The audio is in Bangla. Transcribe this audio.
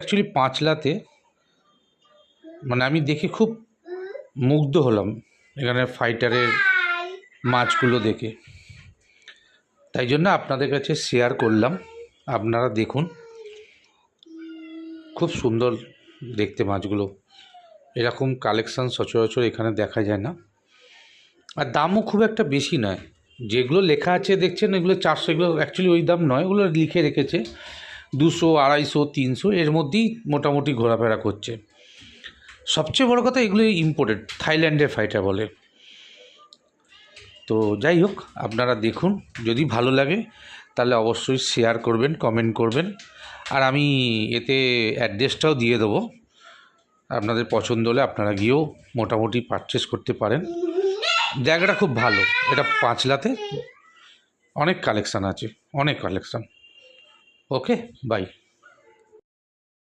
অ্যাকচুয়ালি পাঁচলাতে মানে আমি দেখে খুব মুগ্ধ হলাম এখানে ফাইটারের মাছগুলো দেখে, তাই জন্য আপনাদের কাছে শেয়ার করলাম। আপনারা দেখুন, খুব সুন্দর দেখতে মাছগুলো। এরকম কালেকশান সচরাচর এখানে দেখা যায় না, আর দামও খুব একটা বেশি নয়। যেগুলো লেখা আছে দেখছেন এগুলো 400, এগুলো অ্যাকচুয়ালি ওই দাম নয়, ওগুলো লিখে রেখেছে 200, 250, 300 এর মধ্যেই মোটামুটি ঘোরাফেরা করছে। সবচেয়ে বড় কথা এগুলো ইম্পোর্টেড, থাইল্যান্ডের ফাইটার বলে। তো যাই হোক, আপনারা দেখুন, যদি ভালো লাগে তাহলে অবশ্যই শেয়ার করবেন, কমেন্ট করবেন, আর আমি এতে অ্যাড্রেসটাও দিয়ে দেবো। আপনাদের পছন্দ হলে আপনারা গিয়েও মোটামুটি পারচেস করতে পারেন। জায়গাটা খুব ভালো, এটা পাঁচলাতে অনেক কালেকশান আছে, অনেক কালেকশান। Okay, by.